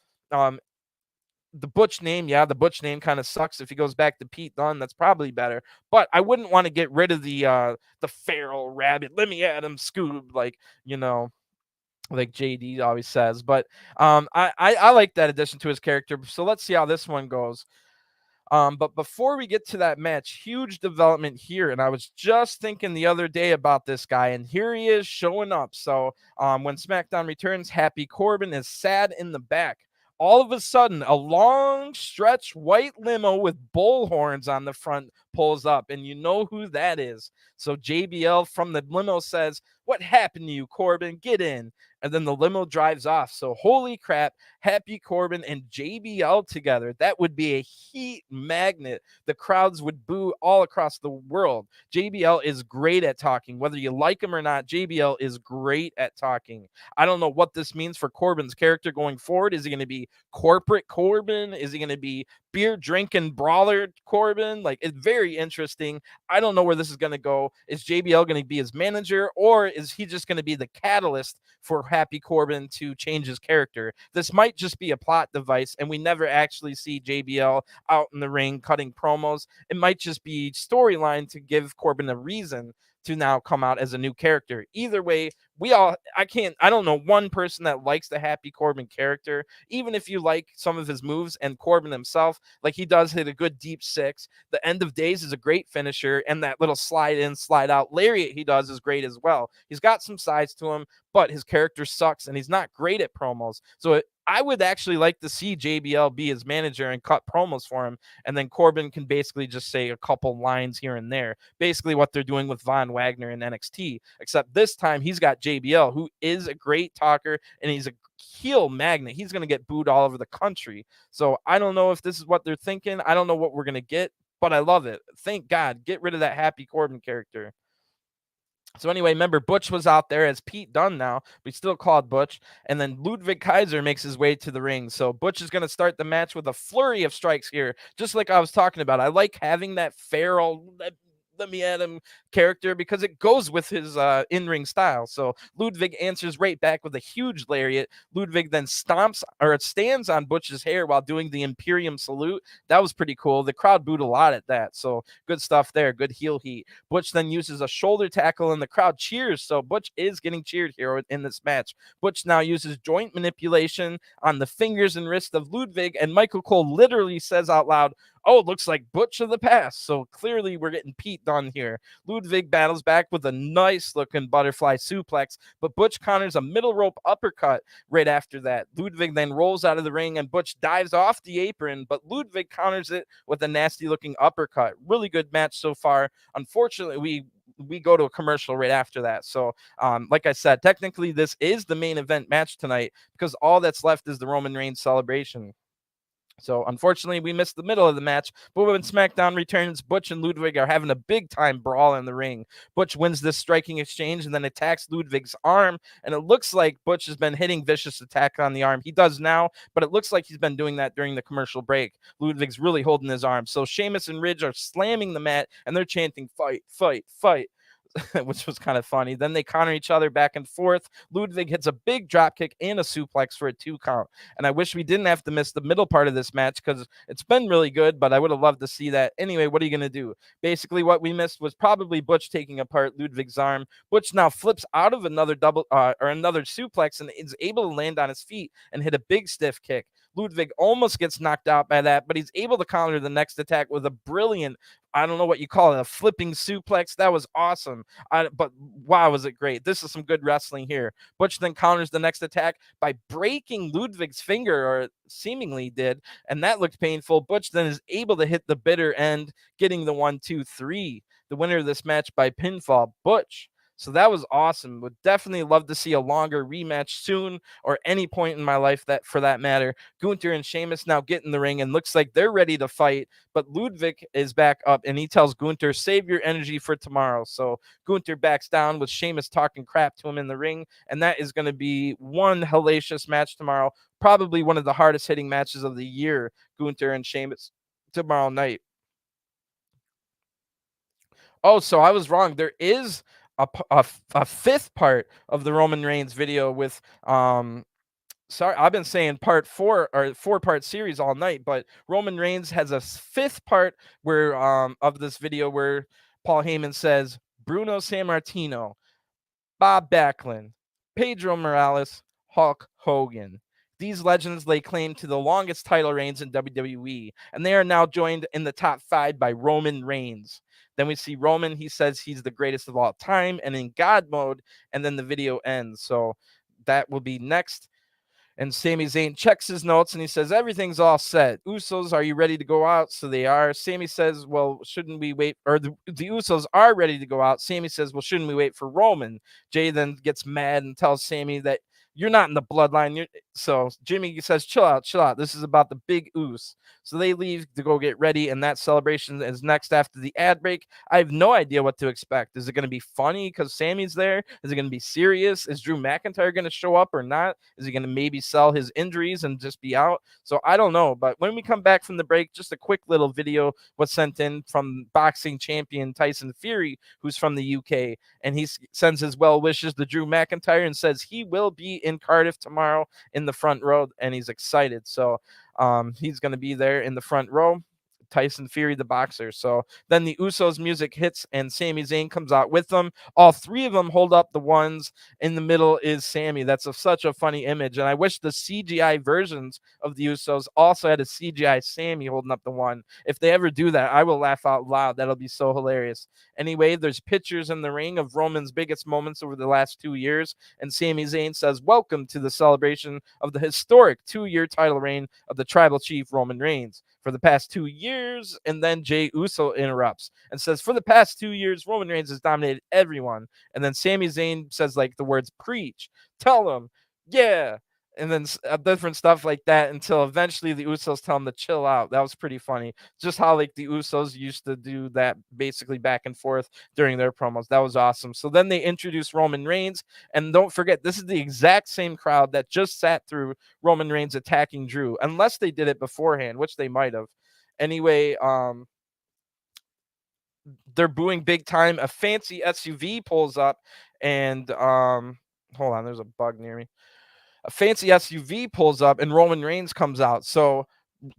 the Butch name kind of sucks. If he goes back to Pete Dunne, that's probably better. But I wouldn't want to get rid of the feral rabbit. Let me at him, Scoob, like JD always says. But I like that addition to his character. So let's see how this one goes. But before we get to that match, huge development here. And I was just thinking the other day about this guy, and here he is showing up. So when SmackDown returns, Happy Corbin is sad in the back. All of a sudden, a long stretch white limo with bull horns on the front pulls up, and you know who that is. So JBL from the limo says, "What happened to you, Corbin? Get in." And then the limo drives off. So holy crap, Happy Corbin and JBL together. That would be a heat magnet. The crowds would boo all across the world. JBL is great at talking. Whether you like him or not, JBL is great at talking. I don't know what this means for Corbin's character going forward. Is he going to be corporate Corbin? Is he going to be beer drinking brawler Corbin? Like, it's very interesting. I don't know where this is going to go. Is JBL going to be his manager, or is he just going to be the catalyst for Happy Corbin to change his character? This might just be a plot device, and we never actually see JBL out in the ring cutting promos. It might just be storyline to give Corbin a reason to now come out as a new character. Either way, I don't know one person that likes the Happy Corbin character, even if you like some of his moves and Corbin himself. Like, he does hit a good deep six. The End of Days is a great finisher, and that little slide in, slide out lariat he does is great as well. He's got some size to him, but his character sucks and he's not great at promos. So I would actually like to see JBL be his manager and cut promos for him, and then Corbin can basically just say a couple lines here and there. Basically what they're doing with Von Wagner in NXT, except this time he's got JBL, who is a great talker, and he's a heel magnet. He's going to get booed all over the country. So I don't know if this is what they're thinking. I don't know what we're going to get, but I love it. Thank God. Get rid of that Happy Corbin character. So anyway, remember, Butch was out there as Pete Dunne now. We still called Butch. And then Ludwig Kaiser makes his way to the ring. So Butch is going to start the match with a flurry of strikes here, just like I was talking about. I like having that feral, let me at him character because it goes with his in-ring style. So Ludwig answers right back with a huge lariat. Ludwig then stands on Butch's hair while doing the Imperium salute. That was pretty cool. The crowd booed a lot at that. So good stuff there. Good heel heat. Butch then uses a shoulder tackle and the crowd cheers. So Butch is getting cheered here in this match. Butch now uses joint manipulation on the fingers and wrists of Ludwig, and Michael Cole literally says out loud, "Oh, it looks like Butch of the past." So clearly we're getting Pete Dunne here. Ludwig battles back with a nice looking butterfly suplex, but Butch counters a middle rope uppercut right after that. Ludwig then rolls out of the ring and Butch dives off the apron, but Ludwig counters it with a nasty looking uppercut. Really good match so far. Unfortunately, we go to a commercial right after that. So like I said, technically this is the main event match tonight because all that's left is the Roman Reigns celebration. So unfortunately, we missed the middle of the match, but when SmackDown returns, Butch and Ludwig are having a big time brawl in the ring. Butch wins this striking exchange and then attacks Ludwig's arm, and it looks like Butch has been hitting vicious attack on the arm. He does now, but it looks like he's been doing that during the commercial break. Ludwig's really holding his arm. So Sheamus and Ridge are slamming the mat, and they're chanting, "Fight, fight, fight." Which was kind of funny. Then they counter each other back and forth. Ludwig hits a big drop kick and a suplex for a 2 count. And I wish we didn't have to miss the middle part of this match because it's been really good, but I would have loved to see that. Anyway, what are you going to do? Basically, what we missed was probably Butch taking apart Ludwig's arm. Butch now flips out of another another suplex and is able to land on his feet and hit a big stiff kick. Ludwig almost gets knocked out by that, but he's able to counter the next attack with a brilliant, I don't know what you call it, a flipping suplex. That was awesome. But wow, was it great. This is some good wrestling here. Butch then counters the next attack by breaking Ludwig's finger, or seemingly did, and that looked painful. Butch then is able to hit the bitter end, getting the 1, 2, 3. The winner of this match by pinfall, Butch. So that was awesome. Would definitely love to see a longer rematch soon, or any point in my life that for that matter. Gunter and Sheamus now get in the ring and looks like they're ready to fight, but Ludwig is back up and he tells Gunter, "Save your energy for tomorrow." So Gunter backs down with Sheamus talking crap to him in the ring, and that is going to be one hellacious match tomorrow. Probably one of the hardest hitting matches of the year, Gunter and Sheamus tomorrow night. Oh, so I was wrong. There is a fifth part of the Roman Reigns video with sorry, I've been saying part 4 or 4-part series all night, but Roman Reigns has a fifth part where of this video where Paul Heyman says Bruno Sammartino, Bob Backlund, Pedro Morales, Hulk Hogan. These legends lay claim to the longest title reigns in WWE, and they are now joined in the top 5 by Roman Reigns. Then we see Roman, he says he's the greatest of all time and in God mode, and then the video ends. So that will be next. And Sami Zayn checks his notes and he says, "Everything's all set. Usos, are you ready to go out?" So they are. Sami says, "Well, shouldn't we wait?" Or the Usos are ready to go out. Sami says, "Well, shouldn't we wait for Roman?" Jay then gets mad and tells Sami that you're not in the bloodline. So Jimmy says, chill out, chill out. This is about the big Uso. So they leave to go get ready, and that celebration is next after the ad break. I have no idea what to expect. Is it going to be funny because Sammy's there? Is it going to be serious? Is Drew McIntyre going to show up or not? Is he going to maybe sell his injuries and just be out? So I don't know. But when we come back from the break, just a quick little video was sent in from boxing champion Tyson Fury, who's from the UK, and he sends his well wishes to Drew McIntyre and says he will be in Cardiff tomorrow in the front row, and he's excited. So he's going to be there in the front row Tyson Fury, the boxer. So then the Usos music hits and Sami Zayn comes out with them. All three of them hold up the ones. In the middle is Sami. That's such a funny image. And I wish the CGI versions of the Usos also had a CGI Sami holding up the one. If they ever do that, I will laugh out loud. That'll be so hilarious. Anyway, there's pictures in the ring of Roman's biggest moments over the last 2 years. And Sami Zayn says, "Welcome to the celebration of the historic 2-year title reign of the tribal chief Roman Reigns for the past 2 years." And then Jey Uso interrupts and says, "For the past 2 years, Roman Reigns has dominated everyone." And then Sami Zayn says like the words, "Preach, tell him, yeah." And then different stuff like that until eventually the Usos tell him to chill out. That was pretty funny. Just how like the Usos used to do that basically back and forth during their promos. That was awesome. So then they introduce Roman Reigns. And don't forget, this is the exact same crowd that just sat through Roman Reigns attacking Drew, unless they did it beforehand, which they might have. Anyway, they're booing big time. A fancy SUV pulls up and hold on, there's a bug near me. A fancy SUV pulls up and Roman Reigns comes out. So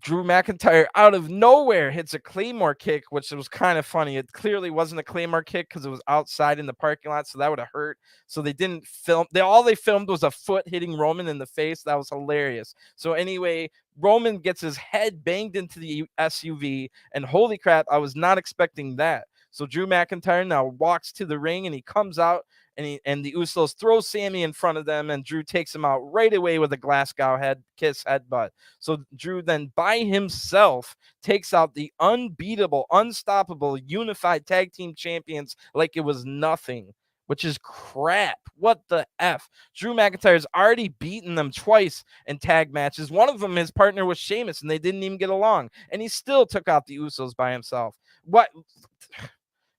Drew McIntyre out of nowhere hits a Claymore kick, which was kind of funny. It clearly wasn't a Claymore kick because it was outside in the parking lot, so that would have hurt. So they didn't film. All they filmed was a foot hitting Roman in the face. That was hilarious. So anyway, Roman gets his head banged into the SUV, and holy crap, I was not expecting that. So Drew McIntyre now walks to the ring and he comes out and the Usos throw Sami in front of them and Drew takes him out right away with a Glasgow headbutt. So Drew then by himself takes out the unbeatable, unstoppable, unified tag team champions like it was nothing, which is crap. What the F? Drew McIntyre's already beaten them twice in tag matches. One of them, his partner was Sheamus, and they didn't even get along. And he still took out the Usos by himself. What?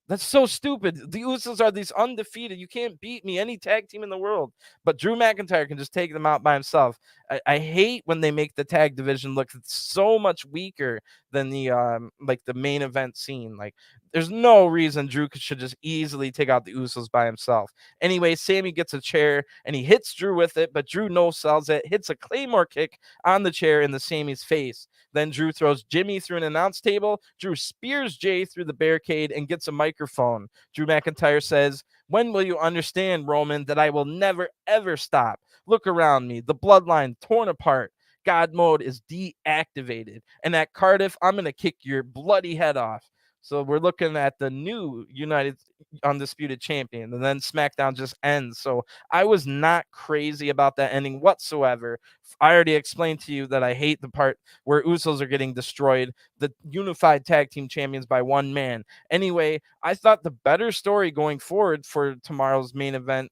That's so stupid. The Usos are these undefeated. You can't beat me, any tag team in the world. But Drew McIntyre can just take them out by himself. I hate when they make the tag division look so much weaker than the like the main event scene. Like there's no reason Drew should just easily take out the Usos by himself. Anyway, Sami gets a chair and he hits Drew with it, but Drew no-sells it, hits a Claymore kick on the chair in the Sami's face. Then Drew throws Jimmy through an announce table. Drew spears Jey through the barricade and gets a microphone. Drew McIntyre says, "When will you understand, Roman, that I will never, ever stop? Look around me. The bloodline torn apart. God mode is deactivated. And at Cardiff, I'm going to kick your bloody head off." So we're looking at the new United Undisputed Champion. And then SmackDown just ends. So I was not crazy about that ending whatsoever. I already explained to you that I hate the part where Usos are getting destroyed, the unified tag team champions by one man. Anyway, I thought the better story going forward for tomorrow's main event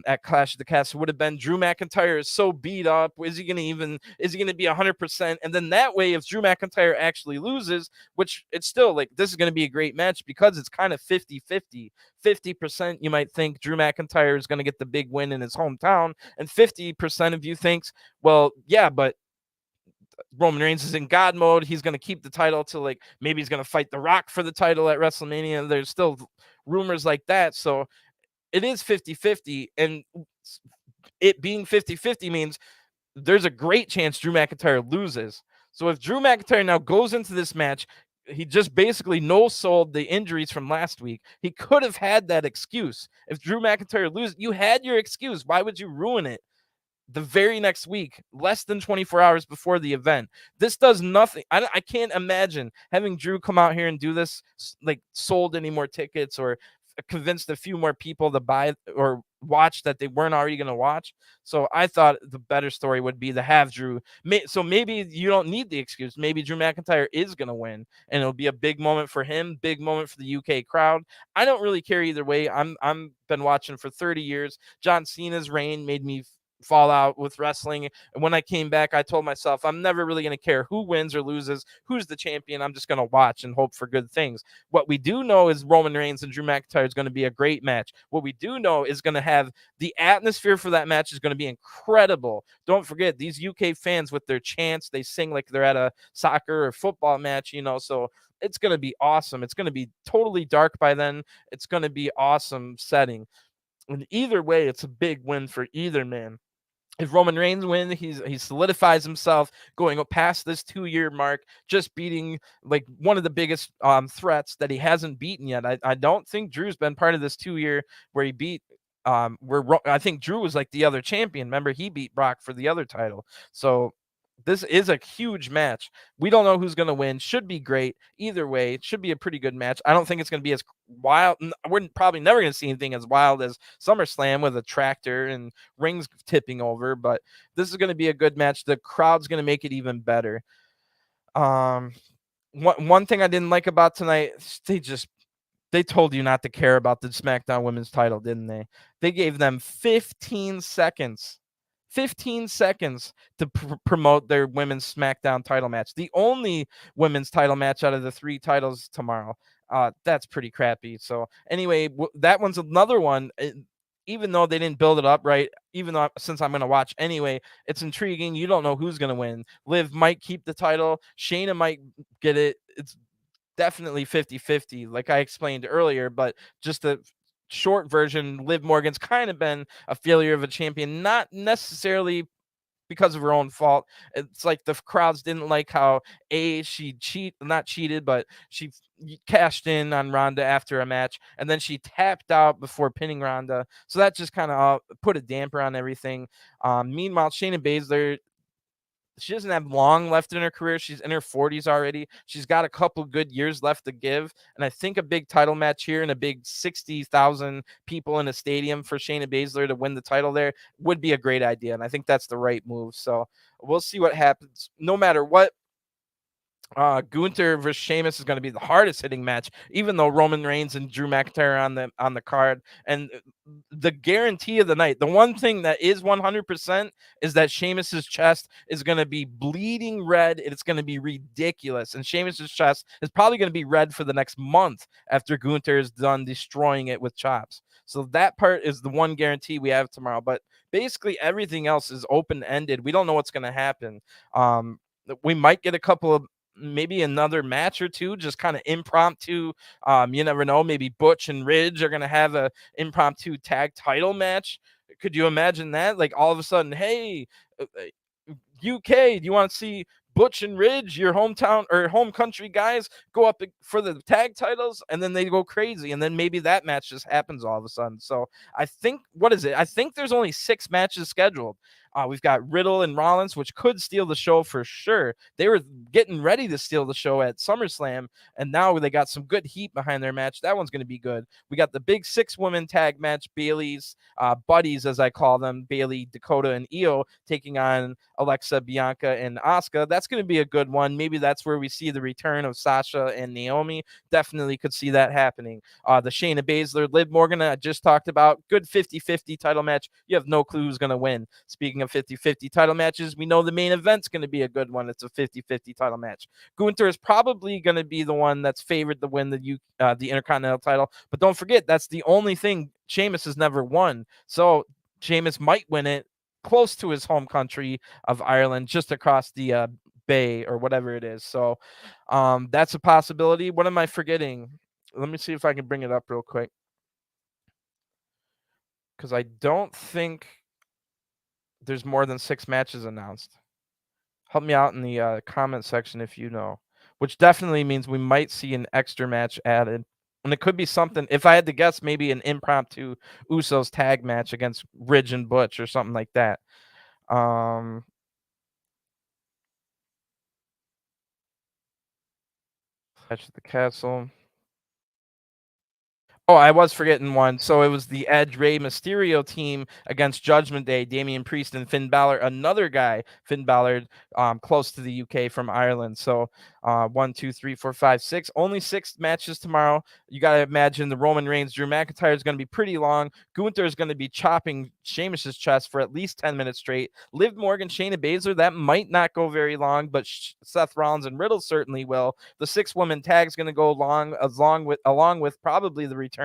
at Clash of the Castle would have been Drew McIntyre is so beat up. Is he going to be 100%? And then that way, if Drew McIntyre actually loses, which it's still like, this is going to be a great match because it's kind of 50-50. 50% you might think Drew McIntyre is going to get the big win in his hometown. And 50% of you thinks, well, yeah, but Roman Reigns is in God mode. He's going to keep the title till like maybe he's going to fight The Rock for the title at WrestleMania. There's still rumors like that. So it is 50-50, and it being 50-50 means there's a great chance Drew McIntyre loses. So if Drew McIntyre now goes into this match, he just basically no-sold the injuries from last week. He could have had that excuse. If Drew McIntyre loses, you had your excuse. Why would you ruin it the very next week, less than 24 hours before the event? This does nothing. I can't imagine having Drew come out here and do this, like sold any more tickets or convinced a few more people to buy or watch that they weren't already going to watch. So I thought the better story would be to have Drew. So maybe you don't need the excuse. Maybe Drew McIntyre is going to win and it'll be a big moment for him, big moment for the UK crowd. I don't really care either way. I'm been watching for 30 years. John Cena's reign made me fall out with wrestling. And when I came back, I told myself, I'm never really going to care who wins or loses, who's the champion. I'm just going to watch and hope for good things. What we do know is Roman Reigns and Drew McIntyre is going to be a great match. What we do know is going to have the atmosphere for that match is going to be incredible. Don't forget, these UK fans with their chants, they sing like they're at a soccer or football match, so it's going to be awesome. It's going to be totally dark by then. It's going to be awesome setting. And either way, it's a big win for either man. if Roman Reigns wins, he solidifies himself going past this 2-year mark, just beating like one of the biggest threats that he hasn't beaten yet. I don't think Drew's been part of this 2-year where he beat where I think Drew was like the other champion. Remember, he beat Brock for the other title. So this is a huge match. We don't know who's going to win. Should be great. Either way, it should be a pretty good match. I don't think it's going to be as wild. We're probably never going to see anything as wild as SummerSlam with a tractor and rings tipping over, but this is going to be a good match. The crowd's going to make it even better. One thing I didn't like about tonight, they told you not to care about the SmackDown Women's title, didn't they? They gave them 15 seconds. 15 seconds to promote their women's SmackDown title match. The only women's title match out of the 3 titles tomorrow. That's pretty crappy. So anyway, that one's another one. Even though they didn't build it up right, even though since I'm going to watch anyway, it's intriguing. You don't know who's going to win. Liv might keep the title. Shayna might get it. It's definitely 50-50, like I explained earlier, but just the short version, Liv Morgan's kind of been a failure of a champion, not necessarily because of her own fault. It's like the crowds didn't like how she not cheated, but she cashed in on Ronda after a match, and then she tapped out before pinning Ronda. So that just kind of put a damper on everything. Meanwhile, Shayna Baszler, she doesn't have long left in her career. She's in her 40s already. She's got a couple good years left to give. And I think a big title match here and a big 60,000 people in a stadium for Shayna Baszler to win the title there would be a great idea. And I think that's the right move. So we'll see what happens. No matter what, Gunter versus Sheamus is going to be the hardest hitting match, even though Roman Reigns and Drew McIntyre on the card. And the guarantee of the night, the one thing that is 100% is that Sheamus's chest is going to be bleeding red. It's going to be ridiculous. And Sheamus's chest is probably going to be red for the next month after Gunter is done destroying it with chops. So that part is the one guarantee we have tomorrow. But basically everything else is open ended. We don't know what's going to happen. We might get a couple of maybe another match or two, just kind of impromptu. You never know. Maybe Butch and Ridge are going to have a impromptu tag title match. Could you imagine that? Like all of a sudden, hey, UK, do you want to see Butch and Ridge, your hometown or home country guys, go up for the tag titles? And then they go crazy. And then maybe that match just happens all of a sudden. So I think, what is it? I think there's only 6 matches scheduled. We've got Riddle and Rollins, which could steal the show for sure. They were getting ready to steal the show at SummerSlam, and now they got some good heat behind their match. That one's going to be good. We got the big 6-woman tag match, Bayley's buddies, as I call them, Bayley, Dakota, and Io, taking on Alexa, Bianca, and Asuka. That's going to be a good one. Maybe that's where we see the return of Sasha and Naomi. Definitely could see that happening. The Shayna Baszler, Liv Morgan, I just talked about. Good 50-50 title match. You have no clue who's going to win. Speaking of 50-50 title matches, we know the main event's going to be a good one. It's a 50-50 title match. Gunter is probably going to be the one that's favored to win the Intercontinental title. But don't forget, that's the only thing Sheamus has never won. So Sheamus might win it close to his home country of Ireland, just across the bay or whatever it is. So that's a possibility. What am I forgetting? Let me see if I can bring it up real quick, because I don't think there's more than 6 matches announced. Help me out in the comment section if you know, which definitely means we might see an extra match added. And it could be something, if I had to guess, maybe an impromptu Usos tag match against Ridge and Butch or something like that. Clash at the Castle. Oh, I was forgetting one. So it was the Edge Rey Mysterio team against Judgment Day, Damian Priest and Finn Balor. Another guy, Finn Balor, close to the UK from Ireland. So 1, 2, 3, 4, 5, 6. Only 6 matches tomorrow. You got to imagine the Roman Reigns, Drew McIntyre is going to be pretty long. Gunther is going to be chopping Sheamus's chest for at least 10 minutes straight. Liv Morgan, Shayna Baszler, that might not go very long, but Seth Rollins and Riddle certainly will. The 6-woman tag is going to go long, along with probably the return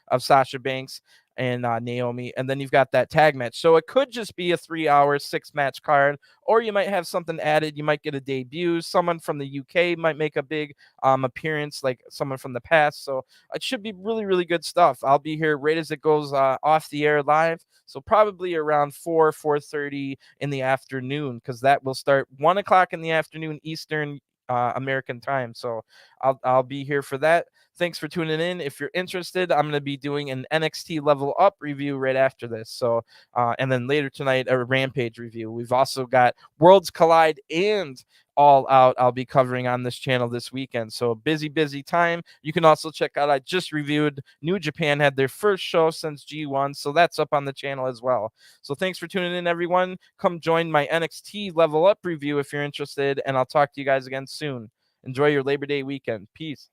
of Sasha Banks. and Naomi, and then you've got that tag match. So it could just be a 3-hour 6-match card, or you might have something added. You might get a debut. Someone from the UK might make a big appearance, like someone from the past. So it should be really, really good stuff. I'll be here right as it goes off the air live. So probably around 4:30 in the afternoon, because that will start 1 o'clock in the afternoon Eastern American time. So I'll be here for that. Thanks for tuning in. If you're interested, I'm going to be doing an NXT Level Up review right after this. So, and then later tonight, a Rampage review. We've also got Worlds Collide and All Out I'll be covering on this channel this weekend. So busy, busy time. You can also check out, I just reviewed New Japan had their first show since G1. So that's up on the channel as well. So thanks for tuning in, everyone. Come join my NXT Level Up review if you're interested, and I'll talk to you guys again soon. Enjoy your Labor Day weekend. Peace.